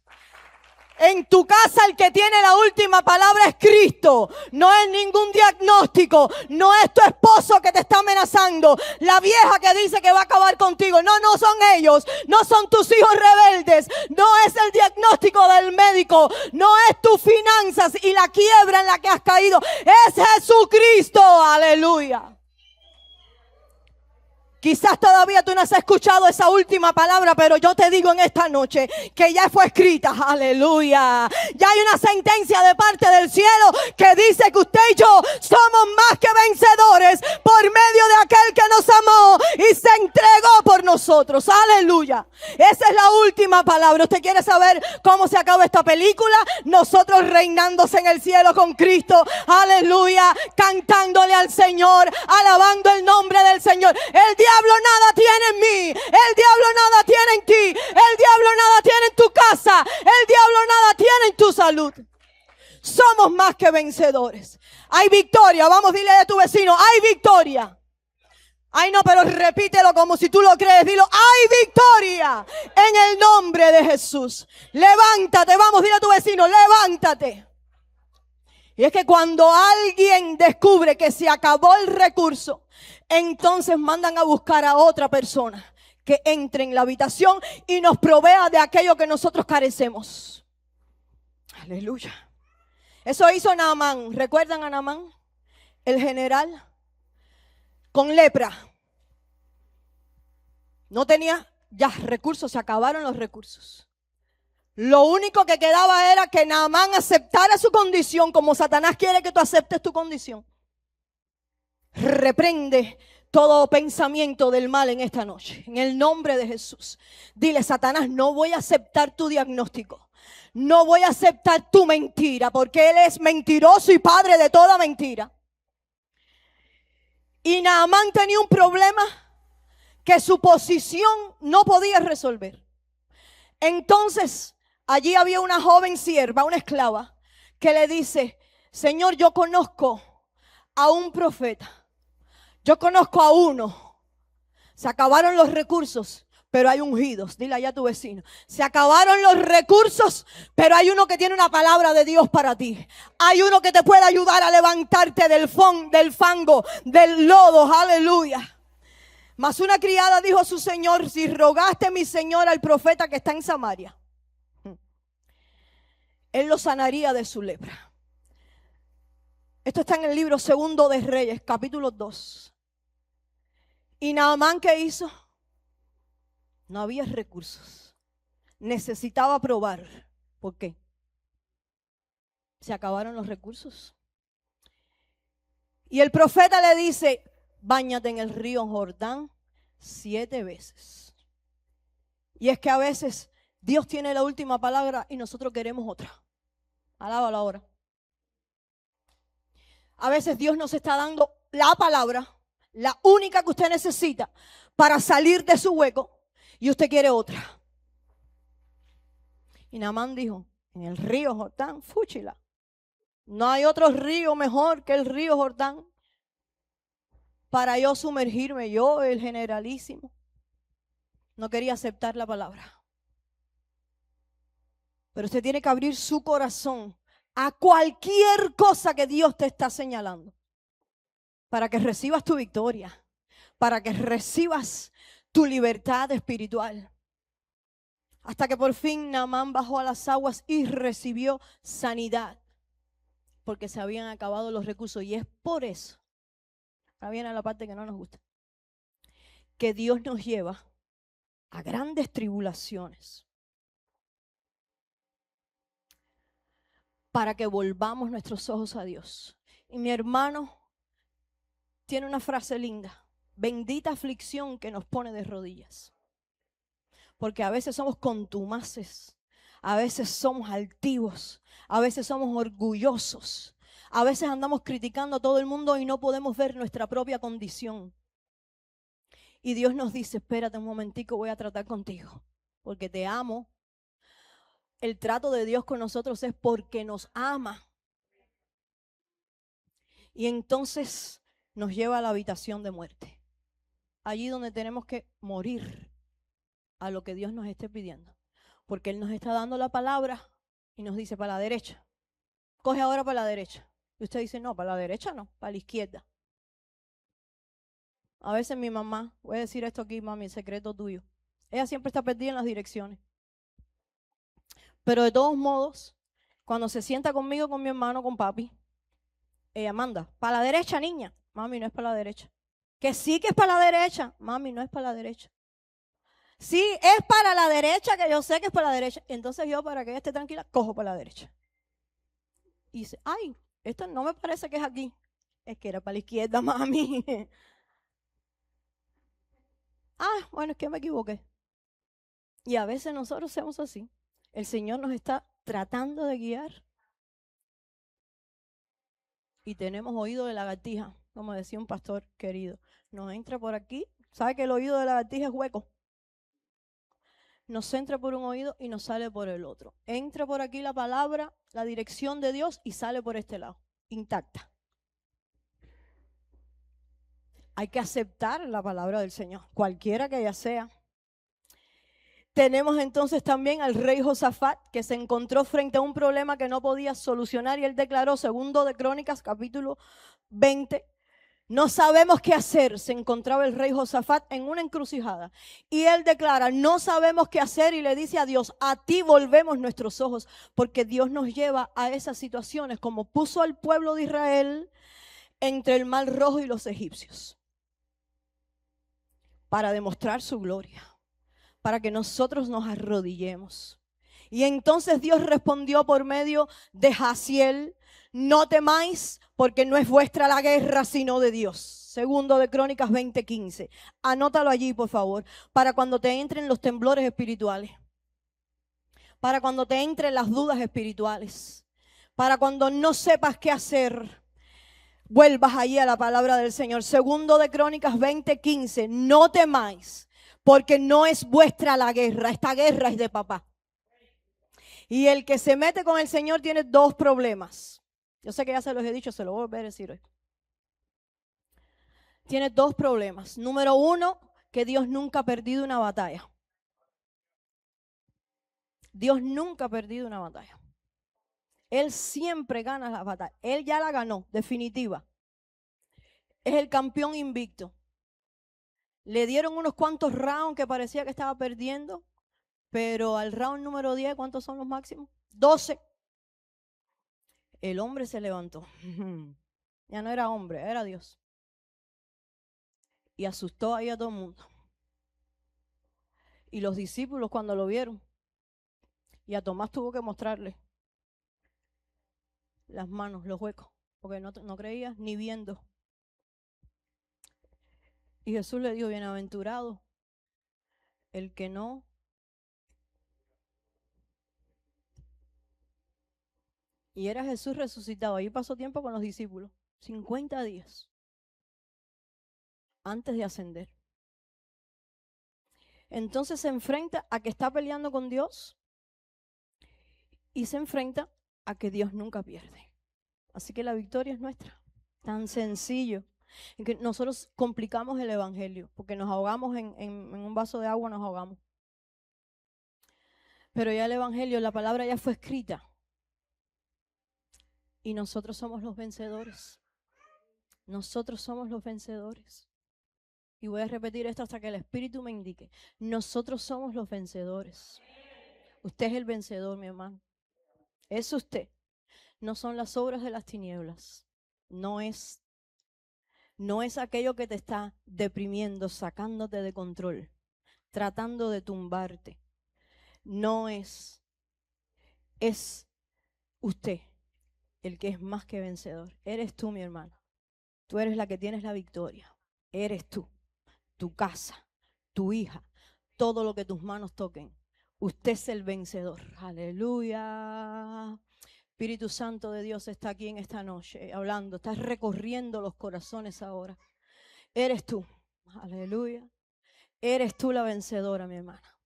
En tu casa el que tiene la última palabra es Cristo. No es ningún diagnóstico. No es tu esposo que te está amenazando. La vieja que dice que va a acabar contigo. No, no son ellos. No son tus hijos rebeldes. No es el diagnóstico del médico. No es tus finanzas y la quiebra en la que has caído. Es Jesucristo. Aleluya. Quizás todavía tú no has escuchado esa última palabra, pero yo te digo en esta noche que ya fue escrita, aleluya. Ya hay una sentencia de parte del cielo que dice que usted y yo somos más que vencedores por medio de aquel que nos amó y se entregó por nosotros, aleluya. Esa es la última palabra. ¿Usted quiere saber cómo se acaba esta película? Nosotros reinándose en el cielo con Cristo, aleluya, cantándole al Señor, alabando el nombre del Señor. El diablo nada tiene en mí, el diablo nada tiene en ti, el diablo nada tiene en tu casa, el diablo nada tiene en tu salud. Somos más que vencedores. Hay victoria. Vamos, dile a tu vecino, hay victoria. Ay, no, pero repítelo como si tú lo crees. Dilo, hay victoria en el nombre de Jesús. Levántate, vamos, dile a tu vecino, levántate. Y es que cuando alguien descubre que se acabó el recurso, entonces mandan a buscar a otra persona que entre en la habitación y nos provea de aquello que nosotros carecemos. Aleluya. Eso hizo Naamán. ¿Recuerdan a Naamán? El general con lepra. No tenía ya recursos, se acabaron los recursos. Lo único que quedaba era que Naamán aceptara su condición, como Satanás quiere que tú aceptes tu condición. Reprende todo pensamiento del mal en esta noche, en el nombre de Jesús. Dile, Satanás, no voy a aceptar tu diagnóstico. No voy a aceptar tu mentira, porque él es mentiroso y padre de toda mentira. Y Naamán tenía un problema que su posición no podía resolver. Entonces, allí había una joven sierva, una esclava, que le dice, Señor, yo conozco a un profeta. Yo conozco a uno. Se acabaron los recursos, pero hay ungidos. Dile allá a tu vecino. Se acabaron los recursos, pero hay uno que tiene una palabra de Dios para ti. Hay uno que te puede ayudar a levantarte del fango, del lodo. Aleluya. Mas una criada dijo a su señor, si rogaste mi señor al profeta que está en Samaria, él lo sanaría de su lepra. Esto está en el libro 2 de Reyes, capítulo 2. ¿Y Naamán qué hizo? No había recursos. Necesitaba probar. ¿Por qué? Se acabaron los recursos. Y el profeta le dice, báñate en el río Jordán 7 veces. Y es que a veces Dios tiene la última palabra y nosotros queremos otra. Alábalo ahora. A veces Dios nos está dando la palabra, la única que usted necesita para salir de su hueco, y usted quiere otra. Y Naamán dijo, en el río Jordán, fúchila. No hay otro río mejor que el río Jordán para yo sumergirme, yo, el generalísimo. No quería aceptar la palabra. Pero usted tiene que abrir su corazón a cualquier cosa que Dios te está señalando, para que recibas tu victoria, para que recibas tu libertad espiritual. Hasta que por fin Naamán bajó a las aguas y recibió sanidad, porque se habían acabado los recursos. Y es por eso, ahora viene la parte que no nos gusta, que Dios nos lleva a grandes tribulaciones, para que volvamos nuestros ojos a Dios. Y mi hermano tiene una frase linda: bendita aflicción que nos pone de rodillas. Porque a veces somos contumaces, a veces somos altivos, a veces somos orgullosos, a veces andamos criticando a todo el mundo y no podemos ver nuestra propia condición. Y Dios nos dice: espérate un momentico, voy a tratar contigo, porque te amo. El trato de Dios con nosotros es porque nos ama. Y entonces nos lleva a la habitación de muerte, allí donde tenemos que morir a lo que Dios nos esté pidiendo, porque Él nos está dando la palabra y nos dice: para la derecha, coge ahora para la derecha. Y usted dice: no, para la derecha no, para la izquierda. A veces mi mamá, voy a decir esto aquí, mami, el secreto tuyo, ella siempre está perdida en las direcciones, pero de todos modos, cuando se sienta conmigo, con mi hermano, con papi, ella manda: para la derecha, niña. Mami, no es para la derecha. Que sí que es para la derecha. Mami, no es para la derecha. Sí, es para la derecha, que yo sé que es para la derecha. Entonces yo, para que ella esté tranquila, cojo para la derecha. Y dice: ay, esto no me parece que es aquí. Es que era para la izquierda, mami. Ah, bueno, es que me equivoqué. Y a veces nosotros somos así. El Señor nos está tratando de guiar y tenemos oído de lagartija, como decía un pastor querido. Nos entra por aquí. ¿Sabe que el oído de lagartija es hueco? Nos entra por un oído y nos sale por el otro. Entra por aquí la palabra, la dirección de Dios, y sale por este lado, intacta. Hay que aceptar la palabra del Señor, cualquiera que ella sea. Tenemos entonces también al rey Josafat, que se encontró frente a un problema que no podía solucionar, y él declaró, segundo de Crónicas, capítulo 20, no sabemos qué hacer. Se encontraba el rey Josafat en una encrucijada y él declara: no sabemos qué hacer, y le dice a Dios: a ti volvemos nuestros ojos, porque Dios nos lleva a esas situaciones, como puso al pueblo de Israel entre el Mar Rojo y los egipcios, para demostrar su gloria, para que nosotros nos arrodillemos. Y entonces Dios respondió por medio de Jaziel: no temáis, porque no es vuestra la guerra, sino de Dios. Segundo de Crónicas 20:15. Anótalo allí, por favor, para cuando te entren los temblores espirituales, para cuando te entren las dudas espirituales, para cuando no sepas qué hacer, vuelvas allí a la palabra del Señor. Segundo de Crónicas 20:15. No temáis, porque no es vuestra la guerra. Esta guerra es de papá. Y el que se mete con el Señor tiene dos problemas. Yo sé que ya se los he dicho, se lo voy a volver a decir hoy. Tiene dos problemas. Número uno, que Dios nunca ha perdido una batalla. Dios nunca ha perdido una batalla. Él siempre gana la batalla. Él ya la ganó, definitiva. Es el campeón invicto. Le dieron unos cuantos rounds que parecía que estaba perdiendo, pero al round número 10, ¿cuántos son los máximos? 12. El hombre se levantó. Ya no era hombre, era Dios. Y asustó ahí a todo el mundo. Y los discípulos, cuando lo vieron, y a Tomás tuvo que mostrarle las manos, los huecos, porque no creía ni viendo. Y Jesús le dijo: bienaventurado el que no. Y era Jesús resucitado. Ahí pasó tiempo con los discípulos, 50 días antes de ascender. Entonces se enfrenta a que está peleando con Dios y se enfrenta a que Dios nunca pierde. Así que la victoria es nuestra. Tan sencillo. En que nosotros complicamos el evangelio, porque nos ahogamos en un vaso de agua, nos ahogamos. Pero ya el evangelio, la palabra ya fue escrita. Y nosotros somos los vencedores. Nosotros somos los vencedores. Y voy a repetir esto hasta que el Espíritu me indique. Nosotros somos los vencedores. Usted es el vencedor, mi hermano. Es usted. No son las obras de las tinieblas. No es aquello que te está deprimiendo, sacándote de control, tratando de tumbarte. No es. Es usted el que es más que vencedor. Eres tú, mi hermano. Tú eres la que tienes la victoria. Eres tú, tu casa, tu hija, todo lo que tus manos toquen. Usted es el vencedor. Aleluya. Espíritu Santo de Dios está aquí en esta noche hablando. Estás recorriendo los corazones ahora. Eres tú. Aleluya. Eres tú la vencedora, mi hermana.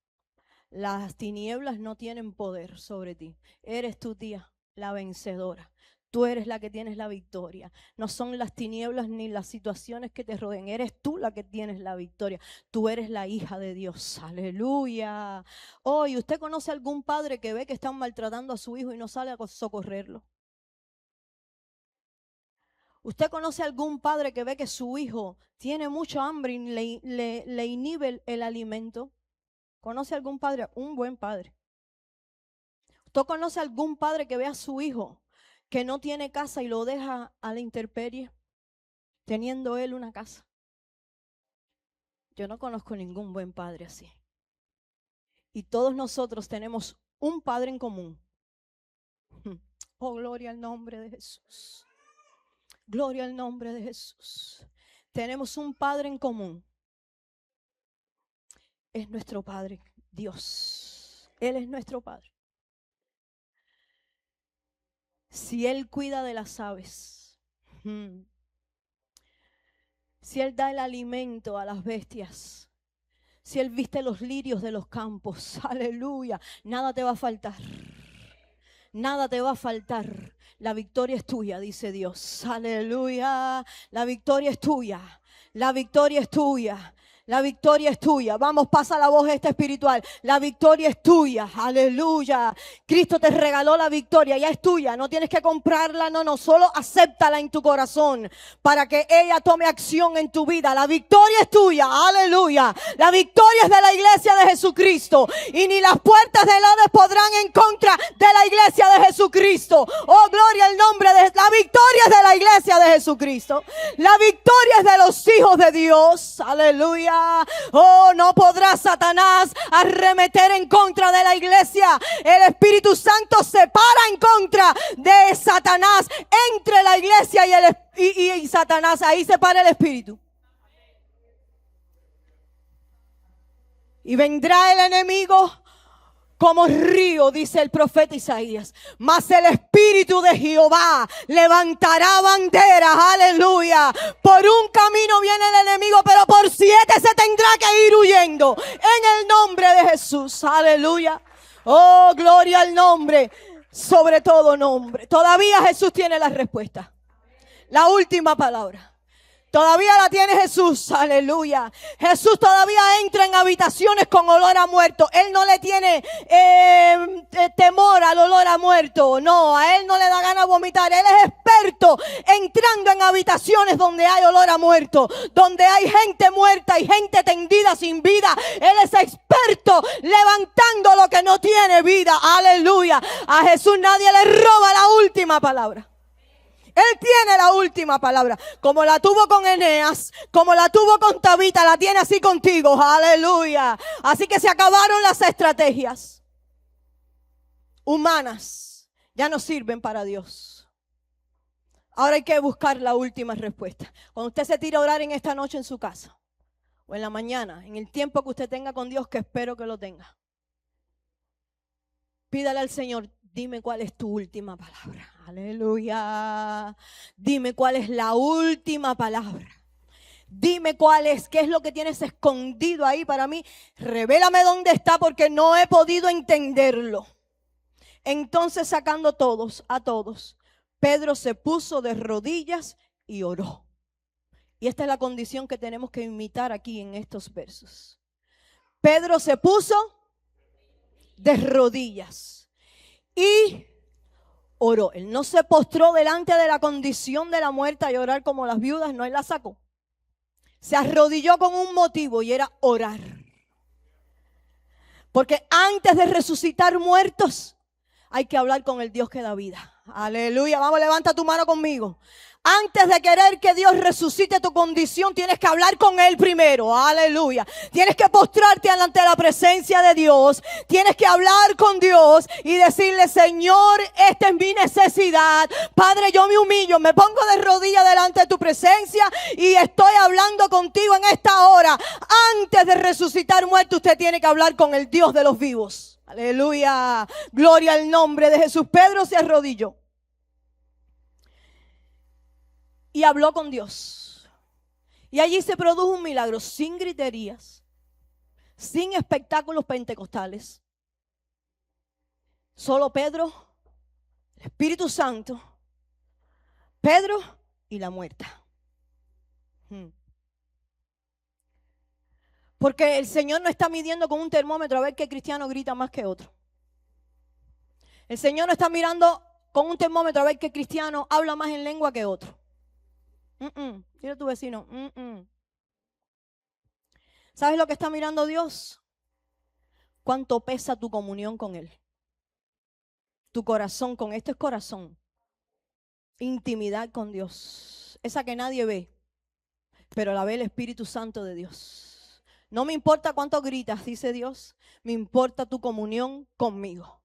Las tinieblas no tienen poder sobre ti. Eres tú, tía, la vencedora. Tú eres la que tienes la victoria. No son las tinieblas ni las situaciones que te rodeen. Eres tú la que tienes la victoria. Tú eres la hija de Dios. Aleluya. Oh, ¿y usted conoce algún padre que ve que están maltratando a su hijo y no sale a socorrerlo? ¿Usted conoce algún padre que ve que su hijo tiene mucho hambre y le inhibe el alimento? ¿Conoce algún padre? Un buen padre. ¿Usted conoce algún padre que ve a su hijo que no tiene casa y lo deja a la intemperie, teniendo él una casa? Yo no conozco ningún buen padre así. Y todos nosotros tenemos un padre en común. Oh, gloria al nombre de Jesús. Gloria al nombre de Jesús. Tenemos un padre en común. Es nuestro Padre, Dios. Él es nuestro Padre. Si Él cuida de las aves, si Él da el alimento a las bestias, si Él viste los lirios de los campos, aleluya, nada te va a faltar. Nada te va a faltar. La victoria es tuya, dice Dios. Aleluya. La victoria es tuya. La victoria es tuya. La victoria es tuya. Vamos, pasa la voz esta espiritual. La victoria es tuya. Aleluya. Cristo te regaló la victoria. Ya es tuya. No tienes que comprarla. No, solo acéptala en tu corazón para que ella tome acción en tu vida. La victoria es tuya. Aleluya. La victoria es de la iglesia de Jesucristo. Y ni las puertas del Hades podrán en contra de la iglesia de Jesucristo. Oh, gloria al nombre de la victoria es de la iglesia de Jesucristo. La victoria es de los hijos de Dios. Aleluya. Oh, no podrá Satanás arremeter en contra de la iglesia. El Espíritu Santo se para en contra de Satanás entre la iglesia y Satanás. Ahí se para el Espíritu. Y vendrá el enemigo como río, dice el profeta Isaías. Mas el Espíritu de Jehová levantará banderas, aleluya. Por un camino viene el enemigo, pero por 7 se tendrá que ir huyendo. En el nombre de Jesús, aleluya. Oh, gloria al nombre, sobre todo nombre. Todavía Jesús tiene la respuesta. La última palabra. Todavía la tiene Jesús, aleluya. Jesús todavía entra en habitaciones con olor a muerto. Él no le tiene temor al olor a muerto. No, a Él no le da ganas de vomitar. Él es experto entrando en habitaciones donde hay olor a muerto, donde hay gente muerta y gente tendida sin vida. Él es experto levantando lo que no tiene vida, aleluya. A Jesús nadie le roba la última palabra. Él tiene la última palabra. Como la tuvo con Eneas, como la tuvo con Tabita, la tiene así contigo. Aleluya. Así que se acabaron las estrategias humanas. Ya no sirven para Dios. Ahora hay que buscar la última respuesta. Cuando usted se tira a orar en esta noche en su casa, o en la mañana, en el tiempo que usted tenga con Dios, que espero que lo tenga, pídale al Señor, dime cuál es tu última palabra. Aleluya. Dime cuál es la última palabra. Dime cuál es, qué es lo que tienes escondido ahí para mí. Revélame dónde está porque no he podido entenderlo. Entonces, sacando a todos, Pedro se puso de rodillas y oró. Y esta es la condición que tenemos que imitar aquí en estos versos. Pedro se puso de rodillas y oró. Él no se postró delante de la condición de la muerte a llorar como las viudas, no, él la sacó. Se arrodilló con un motivo y era orar. Porque antes de resucitar muertos, hay que hablar con el Dios que da vida. Aleluya, vamos, levanta tu mano conmigo. Antes de querer que Dios resucite tu condición, tienes que hablar con Él primero. Aleluya. Tienes que postrarte ante la presencia de Dios. Tienes que hablar con Dios y decirle: Señor, esta es mi necesidad. Padre, yo me humillo, me pongo de rodillas delante de tu presencia y estoy hablando contigo en esta hora. Antes de resucitar muerto, usted tiene que hablar con el Dios de los vivos. Aleluya. Gloria al nombre de Jesús. Pedro se arrodilló y habló con Dios. Y allí se produjo un milagro, sin griterías, sin espectáculos pentecostales. Solo Pedro, el Espíritu Santo, Pedro y la muerta. Porque el Señor no está midiendo con un termómetro a ver qué cristiano grita más que otro. El Señor no está mirando con un termómetro a ver qué cristiano habla más en lengua que otro. Dile a tu vecino. ¿Sabes lo que está mirando Dios? ¿Cuánto pesa tu comunión con Él? Tu corazón con esto es corazón. Intimidad con Dios. Esa que nadie ve, pero la ve el Espíritu Santo de Dios. No me importa cuánto gritas, dice Dios. Me importa tu comunión conmigo.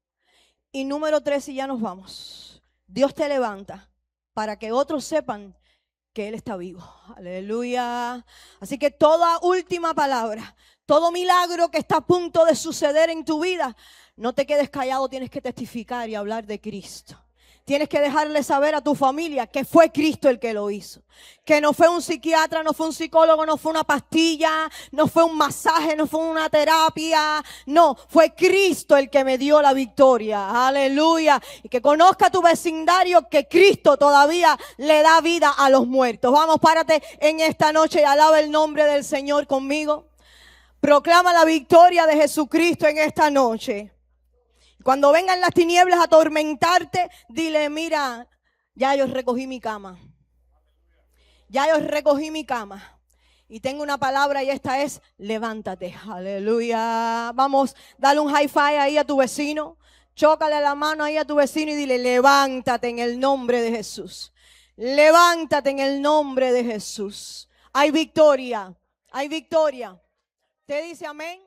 Y número 3, y ya nos vamos. Dios te levanta para que otros sepan que Él está vivo. Aleluya. Así que toda última palabra, todo milagro que está a punto de suceder en tu vida, no te quedes callado, tienes que testificar y hablar de Cristo. Tienes que dejarle saber a tu familia que fue Cristo el que lo hizo. Que no fue un psiquiatra, no fue un psicólogo, no fue una pastilla, no fue un masaje, no fue una terapia. No, fue Cristo el que me dio la victoria. Aleluya. Y que conozca tu vecindario que Cristo todavía le da vida a los muertos. Vamos, párate en esta noche y alaba el nombre del Señor conmigo. Proclama la victoria de Jesucristo en esta noche. Cuando vengan las tinieblas a atormentarte, dile: mira, ya yo recogí mi cama. Ya yo recogí mi cama. Y tengo una palabra y esta es: levántate. Aleluya. Vamos, dale un high five ahí a tu vecino. Chócale la mano ahí a tu vecino y dile: levántate en el nombre de Jesús. Levántate en el nombre de Jesús. Hay victoria. Hay victoria. ¿Te dice amén?